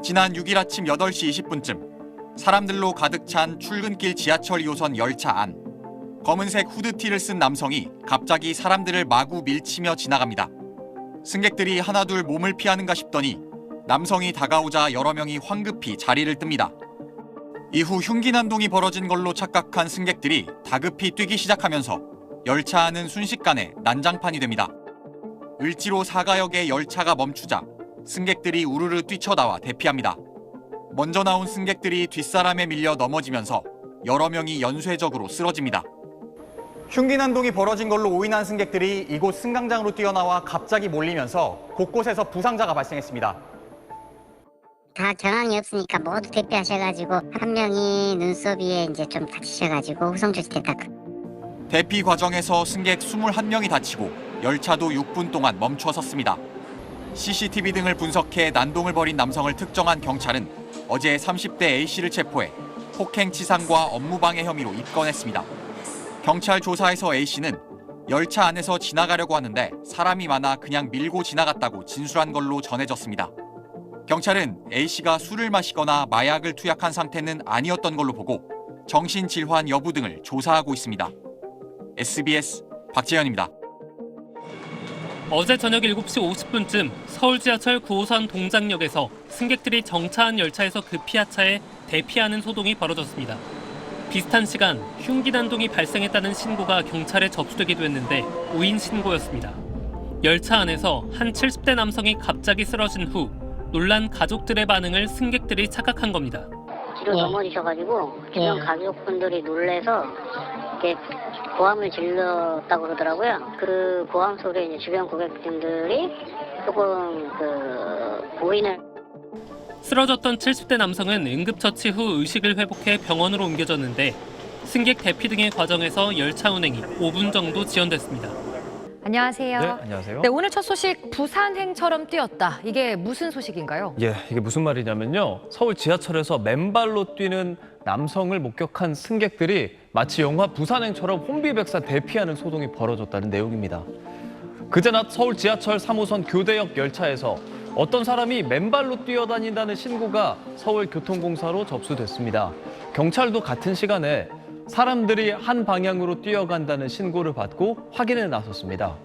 지난 6일 아침 8시 20분쯤 사람들로 가득 찬 출근길 지하철 2호선 열차 안. 검은색 후드티를 쓴 남성이 갑자기 사람들을 마구 밀치며 지나갑니다. 승객들이 하나둘 몸을 피하는가 싶더니 남성이 다가오자 여러 명이 황급히 자리를 뜹니다. 이후 흉기난동이 벌어진 걸로 착각한 승객들이 다급히 뛰기 시작하면서 열차 안은 순식간에 난장판이 됩니다. 을지로 사가역에 열차가 멈추자 승객들이 우르르 뛰쳐나와 대피합니다. 먼저 나온 승객들이 뒷사람에 밀려 넘어지면서 여러 명이 연쇄적으로 쓰러집니다. 흉기난동이 벌어진 걸로 오인한 승객들이 이곳 승강장으로 뛰어나와 갑자기 몰리면서 곳곳에서 부상자가 발생했습니다. 다 경황이 없으니까 모두 대피하셔가지고 한 명이 눈썹 위에 이제 좀 다치셔가지고 후송 조치됐다. 대피 과정에서 승객 21명이 다치고 열차도 6분 동안 멈춰 섰습니다. CCTV 등을 분석해 난동을 벌인 남성을 특정한 경찰은 어제 30대 A씨를 체포해 폭행치상과 업무방해 혐의로 입건했습니다. 경찰 조사에서 A씨는 열차 안에서 지나가려고 하는데 사람이 많아 그냥 밀고 지나갔다고 진술한 걸로 전해졌습니다. 경찰은 A씨가 술을 마시거나 마약을 투약한 상태는 아니었던 걸로 보고 정신질환 여부 등을 조사하고 있습니다. SBS 박재현입니다. 어제 저녁 7시 50분쯤 서울 지하철 9호선 동작역에서 승객들이 정차한 열차에서 급히 하차해 대피하는 소동이 벌어졌습니다. 비슷한 시간 흉기난동이 발생했다는 신고가 경찰에 접수되기도 했는데 오인 신고였습니다. 열차 안에서 한 70대 남성이 갑자기 쓰러진 후 놀란 가족들의 반응을 승객들이 착각한 겁니다. 뒤로 넘어지셔가지고 주변 가족분들이 놀래서 이렇게 고함을 질렀다고 그러더라고요. 그 고함 소리에 이제 주변 고객분들이 조금 오인을. 쓰러졌던 70대 남성은 응급처치 후 의식을 회복해 병원으로 옮겨졌는데 승객 대피 등의 과정에서 열차 운행이 5분 정도 지연됐습니다. 안녕하세요. 네, 안녕하세요. 네, 오늘 첫 소식 부산행처럼 뛰었다. 이게 무슨 소식인가요? 예, 이게 무슨 말이냐면요. 서울 지하철에서 맨발로 뛰는 남성을 목격한 승객들이 마치 영화 부산행처럼 혼비백산 대피하는 소동이 벌어졌다는 내용입니다. 그제 낮 서울 지하철 3호선 교대역 열차에서 어떤 사람이 맨발로 뛰어다닌다는 신고가 서울교통공사로 접수됐습니다. 경찰도 같은 시간에 사람들이 한 방향으로 뛰어간다는 신고를 받고 확인에 나섰습니다.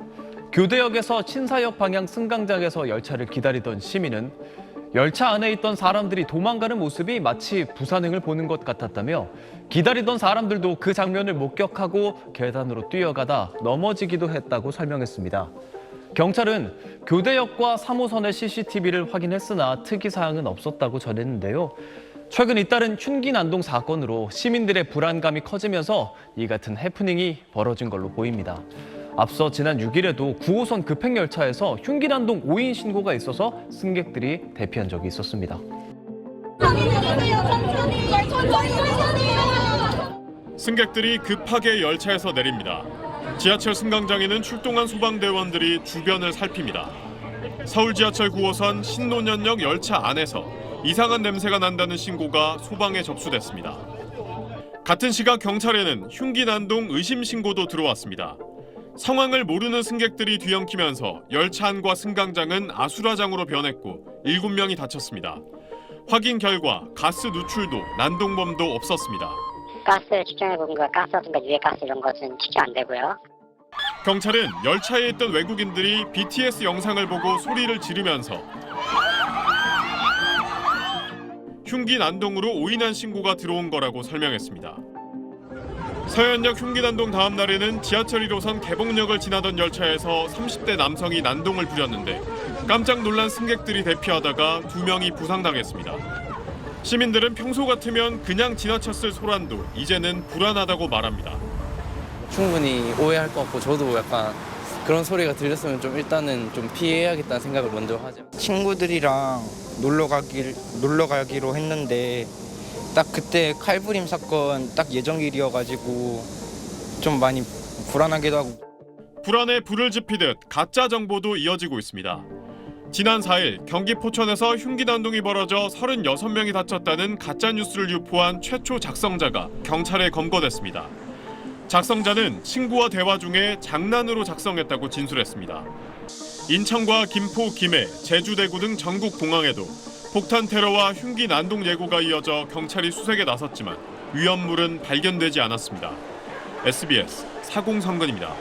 교대역에서 신사역 방향 승강장에서 열차를 기다리던 시민은 열차 안에 있던 사람들이 도망가는 모습이 마치 부산행을 보는 것 같았다며 기다리던 사람들도 그 장면을 목격하고 계단으로 뛰어가다 넘어지기도 했다고 설명했습니다. 경찰은 교대역과 3호선의 CCTV를 확인했으나 특이사항은 없었다고 전했는데요. 최근 잇따른 흉기난동 사건으로 시민들의 불안감이 커지면서 이 같은 해프닝이 벌어진 걸로 보입니다. 앞서 지난 6일에도 9호선 급행열차에서 흉기난동 오인 신고가 있어서 승객들이 대피한 적이 있었습니다. 승객들이 급하게 열차에서 내립니다. 지하철 승강장에는 출동한 소방대원들이 주변을 살핍니다. 서울 지하철 9호선 신논현역 열차 안에서 이상한 냄새가 난다는 신고가 소방에 접수됐습니다. 같은 시각 경찰에는 흉기난동 의심 신고도 들어왔습니다. 상황을 모르는 승객들이 뒤엉키면서 열차 안과 승강장은 아수라장으로 변했고 7명이 다쳤습니다. 확인 결과 가스 누출도 난동범도 없었습니다. 가스 측정해본 거 가스라든가 유해 가스 이런 것은 측정 안 되고요. 경찰은 열차에 있던 외국인들이 BTS 영상을 보고 소리를 지르면서 흉기난동으로 오인한 신고가 들어온 거라고 설명했습니다. 서현역 흉기난동 다음 날에는 지하철 1호선 개봉역을 지나던 열차에서 30대 남성이 난동을 부렸는데 깜짝 놀란 승객들이 대피하다가 2명이 부상당했습니다. 시민들은 평소 같으면 그냥 지나쳤을 소란도 이제는 불안하다고 말합니다. 충분히 오해할 것 같고 저도 약간 그런 소리가 들렸으면 좀 일단은 좀 피해야겠다는 생각을 먼저 하죠. 친구들이랑 놀러 가기로 했는데 딱 그때 칼부림 사건 딱 예정일이어가지고 좀 많이 불안하기도 하고. 불안에 불을 지피듯 가짜 정보도 이어지고 있습니다. 지난 4일 경기 포천에서 흉기난동이 벌어져 36명이 다쳤다는 가짜뉴스를 유포한 최초 작성자가 경찰에 검거됐습니다. 작성자는 친구와 대화 중에 장난으로 작성했다고 진술했습니다. 인천과 김포, 김해, 제주, 대구 등 전국 공항에도 폭탄 테러와 흉기 난동 예고가 이어져 경찰이 수색에 나섰지만 위험물은 발견되지 않았습니다. SBS 사공선건입니다.